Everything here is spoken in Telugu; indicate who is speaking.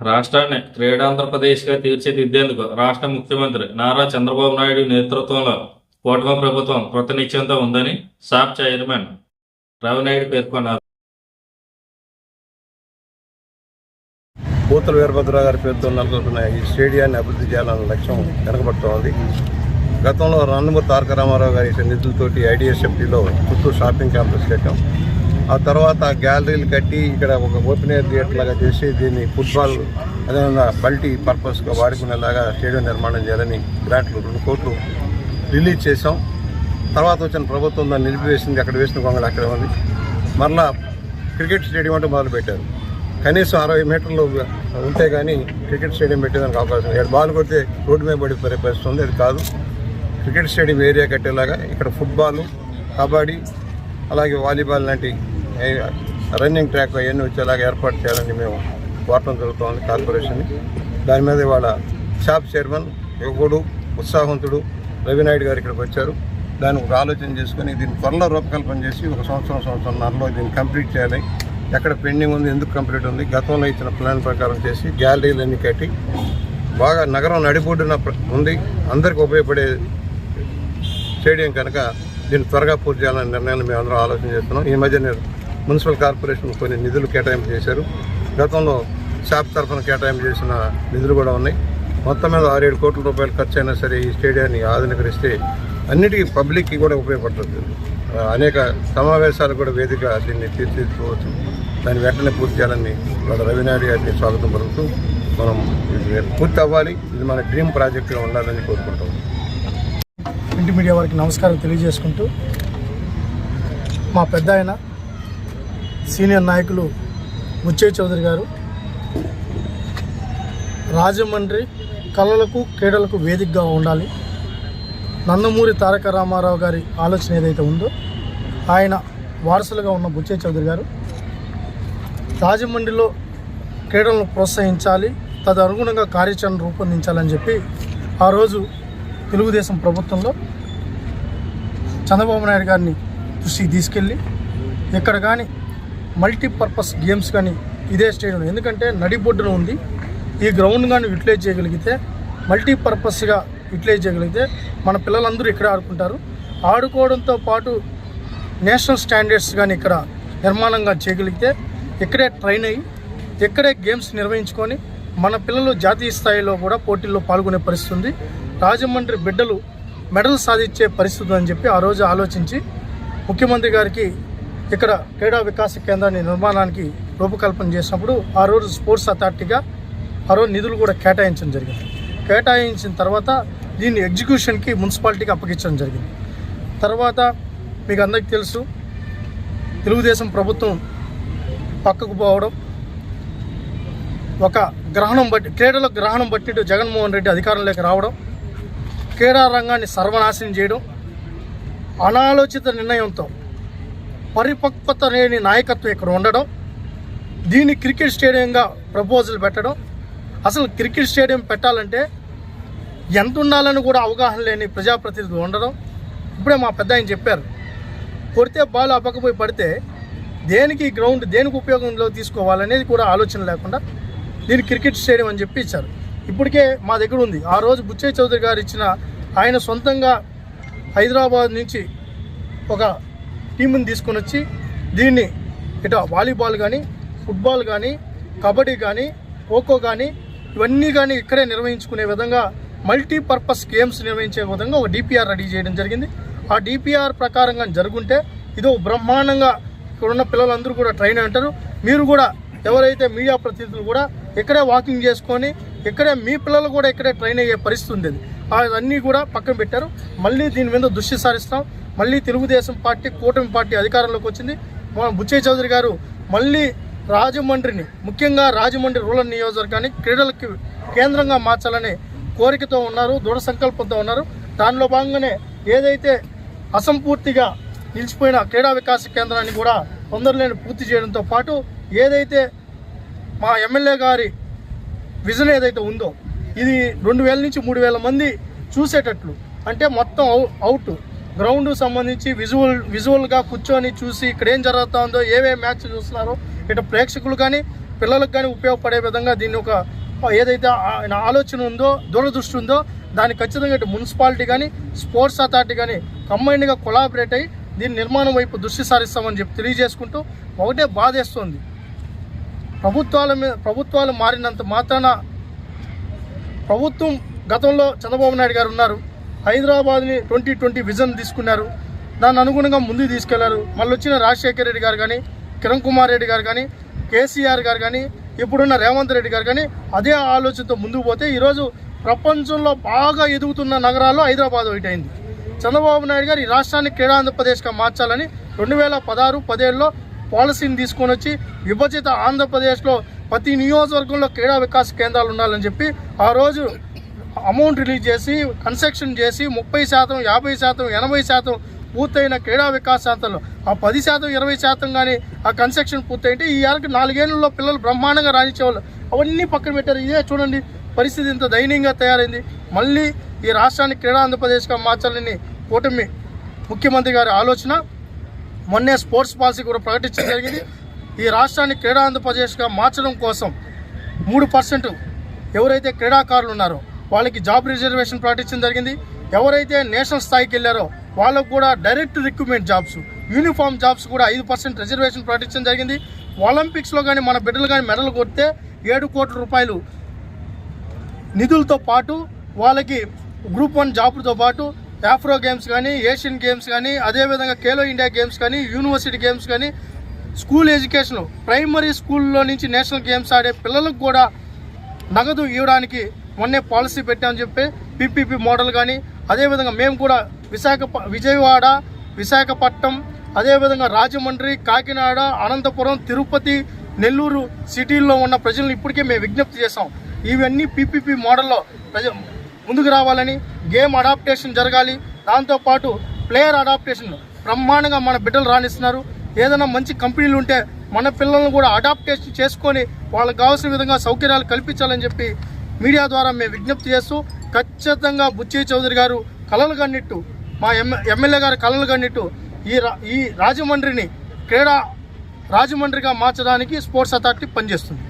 Speaker 1: రాష్ట్రాన్ని క్రీడాంధ్రప్రదేశ్గా తీర్చిదిద్దేందుకు రాష్ట్ర ముఖ్యమంత్రి నారా చంద్రబాబు నాయుడు నేతృత్వంలో కూటమి ప్రభుత్వం కృతనిశ్చయంతో ఉందని సాప్ చైర్మన్ రవినాయుడు పేర్కొన్నారు.
Speaker 2: పూతల వీరభద్రరావు గారి పేరుతో నెలకొల్పిన ఈ స్టేడియాన్ని అభివృద్ధి చేయాలన్న లక్ష్యం వెనకబడుతోంది. గతంలో నందమూరి తారక రామారావు గారి నిధులతోటి ఐడిఎస్ఎఫ్టీలో చుట్టూ షాపింగ్ కాంప్లెక్స్ కట్టాం. ఆ తర్వాత గ్యాలరీలు కట్టి ఇక్కడ ఒక ఓపెన్ ఎయిర్ థియేటర్ లాగా చేసి దీన్ని ఫుట్బాల్ అదేవిధంగా మల్టీ పర్పస్గా వాడుకునేలాగా స్టేడియం నిర్మాణం చేయాలని గ్రాంట్లు 2 కోట్లు రిలీజ్ చేసాం. తర్వాత వచ్చిన ప్రభుత్వం దాన్ని నిలిపివేసింది. అక్కడ వేసిన గొంగళి అక్కడే ఉంది. మరలా క్రికెట్ స్టేడియం అంటే మొదలుపెట్టారు. కనీసం 60 మీటర్లు ఉంటే కానీ క్రికెట్ స్టేడియం పెట్టేదానికి అవకాశం లేదు. బాల్ కొడితే రోడ్డు మీద పడి పరిస్థితి ఉంది. అది కాదు, క్రికెట్ స్టేడియం ఏరియా కట్టేలాగా ఇక్కడ ఫుట్బాల్, కబడ్డీ, అలాగే వాలీబాల్ లాంటి రన్నింగ్ ట్రాక్ అవన్నీ వచ్చేలాగా ఏర్పాటు చేయాలని మేము కోరటం జరుగుతోంది కార్పొరేషన్ని. దాని మీద ఇవాళ షాప్ చైర్మన్ యువకుడు ఉత్సాహవంతుడు రవినాయుడు గారు ఇక్కడికి వచ్చారు. దాన్ని ఒక ఆలోచన చేసుకుని దీన్ని త్వరలో రూపకల్పన చేసి ఒక సంవత్సరంన్నరలో దీన్ని కంప్లీట్ చేయాలి. ఎక్కడ పెండింగ్ ఉంది, ఎందుకు కంప్లీట్ ఉంది, గతంలో ఇచ్చిన ప్లాన్ ప్రకారం చేసి గ్యాలరీలన్నీ కట్టి బాగా నగరం నడిబొడ్డున ఉంది, అందరికీ ఉపయోగపడే స్టేడియం కనుక దీన్ని త్వరగా పూర్తి చేయాలనే నిర్ణయాన్ని మేము అందరం ఆలోచన చేస్తున్నాం. ఈ మధ్య మున్సిపల్ కార్పొరేషన్ కొన్ని నిధులు కేటాయింపు చేశారు. గతంలో షాప్ తరఫున కేటాయింపు చేసిన నిధులు కూడా ఉన్నాయి. మొత్తం మీద 6-7 కోట్ల రూపాయలు ఖర్చు అయినా సరే ఈ స్టేడియాన్ని ఆధునీకరిస్తే అన్నిటికీ పబ్లిక్కి కూడా ఉపయోగపడుతుంది. అనేక సమావేశాలు కూడా వేదిక దీన్ని తీర్చిదిద్దుకోవచ్చు. దాన్ని వెంటనే పూర్తి చేయాలని వాళ్ళ రవినాయుడు గారికి స్వాగతం పలుకుతూ మనం పూర్తి అవ్వాలి. ఇది మన డ్రీమ్ ప్రాజెక్టుగా ఉండాలని కోరుకుంటాం.
Speaker 3: ప్రింట్ మీడియా వారికి నమస్కారం తెలియజేసుకుంటూ, మా పెద్ద ఆయన సీనియర్ నాయకులు బుచ్చయ్య చౌదరి గారు రాజమండ్రి కళలకు క్రీడలకు వేదికగా ఉండాలి. నందమూరి తారక రామారావు గారి ఆలోచన ఏదైతే ఉందో ఆయన వారసులుగా ఉన్న బుచ్చయ్య చౌదరి గారు రాజమండ్రిలో క్రీడలను ప్రోత్సహించాలి, తదనుగుణంగా కార్యాచరణ రూపొందించాలని చెప్పి ఆ రోజు తెలుగుదేశం ప్రభుత్వంలో చంద్రబాబు నాయుడు గారిని దృష్టికి తీసుకెళ్ళి ఇక్కడ కానీ మల్టీపర్పస్ గేమ్స్ కానీ ఇదే స్టేడియం, ఎందుకంటే నడిబొడ్డున ఉంది, ఈ గ్రౌండ్ కానీ యూటిలైజ్ చేయగలిగితే మల్టీపర్పస్గా యూటిలైజ్ చేయగలిగితే మన పిల్లలందరూ ఇక్కడే ఆడుకుంటారు. ఆడుకోవడంతో పాటు నేషనల్ స్టాండర్డ్స్ కానీ ఇక్కడ నిర్మాణంగా చేయగలిగితే ఇక్కడే ట్రైన్ అయ్యి ఇక్కడే గేమ్స్ నిర్వహించుకొని మన పిల్లలు జాతీయ స్థాయిలో కూడా పోటీల్లో పాల్గొనే పరిస్థితి ఉంది. రాజమండ్రి బిడ్డలు మెడల్ సాధించే పరిస్థితి అని చెప్పి ఆ రోజు ఆలోచించి ముఖ్యమంత్రి గారికి ఇక్కడ క్రీడా వికాస కేంద్రాన్ని నిర్మాణానికి రూపకల్పన చేసినప్పుడు ఆ రోజు స్పోర్ట్స్ అథారిటీగా ఆ రోజు నిధులు కూడా కేటాయించడం జరిగింది. కేటాయించిన తర్వాత దీన్ని ఎగ్జిక్యూషన్కి మున్సిపాలిటీకి అప్పగించడం జరిగింది. తర్వాత మీకు అందరికీ తెలుసు, తెలుగుదేశం ప్రభుత్వం పక్కకు పోవడం, ఒక గ్రహణం బట్టి క్రీడల గ్రహణం బట్టి జగన్మోహన్ రెడ్డి అధికారంలోకి రావడం, క్రీడా రంగాన్ని సర్వనాశనం చేయడం, అనాలోచిత నిర్ణయంతో పరిపక్వత లేని నాయకత్వం ఇక్కడ ఉండడం, దీన్ని క్రికెట్ స్టేడియంగా ప్రపోజల్ పెట్టడం. అసలు క్రికెట్ స్టేడియం పెట్టాలంటే ఎంత ఉండాలని కూడా అవగాహన లేని ప్రజాప్రతినిధులు ఉండడం. ఇప్పుడే మా పెద్ద ఆయన చెప్పారు, కొడితే బాల్ అప్పకపోయి పడితే దేనికి గ్రౌండ్ దేనికి ఉపయోగంలో తీసుకోవాలనేది కూడా ఆలోచన లేకుండా దీన్ని క్రికెట్ స్టేడియం అని చెప్పి ఇచ్చారు. ఇప్పటికే మా దగ్గర ఉంది. ఆ రోజు బుచ్చయ్య చౌదరి గారు ఇచ్చిన, ఆయన సొంతంగా హైదరాబాద్ నుంచి ఒక టీంని తీసుకొని వచ్చి దీన్ని ఇట వాలీబాల్ కానీ, ఫుట్బాల్ కానీ, కబడ్డీ కానీ, ఖోఖో కానీ ఇవన్నీ కానీ ఇక్కడే నిర్వహించుకునే విధంగా మల్టీపర్పస్ గేమ్స్ నిర్వహించే విధంగా ఒక డిపిఆర్ రెడీ చేయడం జరిగింది. ఆ డిపిఆర్ ప్రకారంగా జరుగుంటే ఇదో బ్రహ్మాండంగా ఇక్కడున్న పిల్లలందరూ కూడా ట్రైన్ అయి ఉంటారు. మీరు కూడా ఎవరైతే మీడియా ప్రతినిధులు కూడా ఇక్కడే వాకింగ్ చేసుకొని ఇక్కడే మీ పిల్లలు కూడా ఇక్కడే ట్రైన్ అయ్యే పరిస్థితి ఉంది. అవన్నీ కూడా పక్కన పెట్టారు. మళ్ళీ దీని మీద దృష్టి సారిస్తాం. మళ్ళీ తెలుగుదేశం పార్టీ కూటమి పార్టీ అధికారంలోకి వచ్చింది. బుచ్చయ్య చౌదరి గారు మళ్ళీ రాజమండ్రిని, ముఖ్యంగా రాజమండ్రి రూరల్ నియోజకవర్గాన్ని క్రీడలకి కేంద్రంగా మార్చాలనే కోరికతో ఉన్నారు, దృఢ సంకల్పంతో ఉన్నారు. దానిలో భాగంగానే ఏదైతే అసంపూర్తిగా నిలిచిపోయిన క్రీడా వికాస కేంద్రాన్ని కూడా తొందరలోనే పూర్తి చేయడంతో పాటు ఏదైతే మా ఎమ్మెల్యే గారి విజన్ ఏదైతే ఉందో ఇది 2000 నుంచి 3000 మంది చూసేటట్లు, అంటే మొత్తం అవుట్ గ్రౌండ్ సంబంధించి విజువల్గా కూర్చొని చూసి ఇక్కడ ఏం జరుగుతుందో, ఏమేమి మ్యాచ్ చూస్తున్నారో ఇటు ప్రేక్షకులు కానీ పిల్లలకు కానీ ఉపయోగపడే విధంగా దీన్ని ఒక ఏదైతే ఆయన ఆలోచన ఉందో, దూరదృష్టి ఉందో దాన్ని ఖచ్చితంగా ఇటు మున్సిపాలిటీ కానీ స్పోర్ట్స్ అథారిటీ కానీ కంబైన్డ్గా కొలాబరేట్ అయ్యి దీని నిర్మాణం వైపు దృష్టి సారిస్తామని చెప్పి తెలియజేసుకుంటూ ఒకటే బాధేస్తుంది. ప్రభుత్వాలు మారినంత మాత్రాన ప్రభుత్వం గతంలో చంద్రబాబు నాయుడు గారు ఉన్నారు, హైదరాబాద్ని 2020 విజన్ తీసుకున్నారు, దాన్ని అనుగుణంగా ముందుకు తీసుకెళ్లారు. మళ్ళీ వచ్చిన రాజశేఖర రెడ్డి గారు కానీ, కిరణ్ కుమార్ రెడ్డి గారు కానీ, కేసీఆర్ గారు కానీ, ఇప్పుడున్న రేవంత్ రెడ్డి గారు కానీ అదే ఆలోచనతో ముందుకు పోతే ఈరోజు ప్రపంచంలో బాగా ఎదుగుతున్న నగరాల్లో హైదరాబాద్ ఒకటైంది. చంద్రబాబు నాయుడు గారు ఈ రాష్ట్రాన్ని క్రీడా ఆంధ్రప్రదేశ్గా మార్చాలని 2016-17లో పాలసీని తీసుకొని వచ్చి విభజిత ఆంధ్రప్రదేశ్లో ప్రతి నియోజకవర్గంలో క్రీడా వికాస కేంద్రాలు ఉండాలని చెప్పి ఆ రోజు అమౌంట్ రిలీజ్ చేసి కన్స్ట్రక్షన్ చేసి 30%, 50%, 80% పూర్తయిన క్రీడా వికాస సంస్థలు ఆ 10%, 20% కానీ ఆ కన్స్ట్రక్షన్ పూర్తయింటే ఈ ఏళ్ళకి 4 ఏళ్లలో పిల్లలు బ్రహ్మాండంగా రాణించేవాళ్ళు. అవన్నీ పక్కన పెట్టారు. ఇదే చూడండి పరిస్థితి ఇంత దయనీయంగా తయారైంది. మళ్ళీ ఈ రాష్ట్రాన్ని క్రీడా ఆంధ్రప్రదేశ్గా మార్చాలని కూటమి ముఖ్యమంత్రి గారి ఆలోచన. మొన్నే స్పోర్ట్స్ పాలసీ కూడా ప్రకటించడం జరిగింది. ఈ రాష్ట్రాన్ని క్రీడా ఆంధ్రప్రదేశ్గా మార్చడం కోసం 3% ఎవరైతే క్రీడాకారులు ఉన్నారో వాళ్ళకి జాబ్ రిజర్వేషన్ ప్రకటించడం జరిగింది. ఎవరైతే నేషనల్ స్థాయికి వెళ్ళారో వాళ్ళకు కూడా direct recruitment jobs, uniform jobs కూడా 5% రిజర్వేషన్ ప్రకటించడం జరిగింది. ఒలింపిక్స్లో కానీ మన బిడ్డలు కానీ మెడల్ కొడితే 7 కోట్ల రూపాయలు నిధులతో పాటు వాళ్ళకి గ్రూప్ 1 జాబ్లతో పాటు ఆఫ్రో గేమ్స్ కానీ, ఏషియన్ గేమ్స్ కానీ, అదేవిధంగా ఖేలో ఇండియా గేమ్స్ కానీ, యూనివర్సిటీ గేమ్స్ కానీ, స్కూల్ ఎడ్యుకేషన్ ప్రైమరీ స్కూల్లో నుంచి నేషనల్ గేమ్స్ ఆడే పిల్లలకు కూడా నగదు ఇవ్వడానికి మొన్నే పాలసీ పెట్టామని చెప్పి పీపీపీ మోడల్ కానీ, అదేవిధంగా మేము కూడా విజయవాడ, విశాఖపట్నం, అదేవిధంగా రాజమండ్రి, కాకినాడ, అనంతపురం, తిరుపతి, నెల్లూరు సిటీల్లో ఉన్న ప్రజలను ఇప్పటికే మేము విజ్ఞప్తి చేసాం. ఇవన్నీ పీపీపీ మోడల్లో ముందుకు రావాలని, గేమ్ అడాప్టేషన్ జరగాలి, దాంతోపాటు ప్లేయర్ అడాప్టేషన్ బ్రహ్మాండంగా మన బిడ్డలు రాణిస్తున్నారు. ఏదైనా మంచి కంపెనీలు ఉంటే మన పిల్లలను కూడా అడాప్టేషన్ చేసుకొని వాళ్ళకి కావాల్సిన విధంగా సౌకర్యాలు కల్పించాలని చెప్పి మీడియా ద్వారా మేము విజ్ఞప్తి చేస్తూ ఖచ్చితంగా బుచ్చి చౌదరి గారు కలలు కన్నట్టు, మా ఎమ్మెల్యే గారు కలలు కన్నట్టు ఈ రాజమండ్రిని రాజమండ్రిగా మార్చడానికి స్పోర్ట్స్ అథారిటీ పనిచేస్తుంది.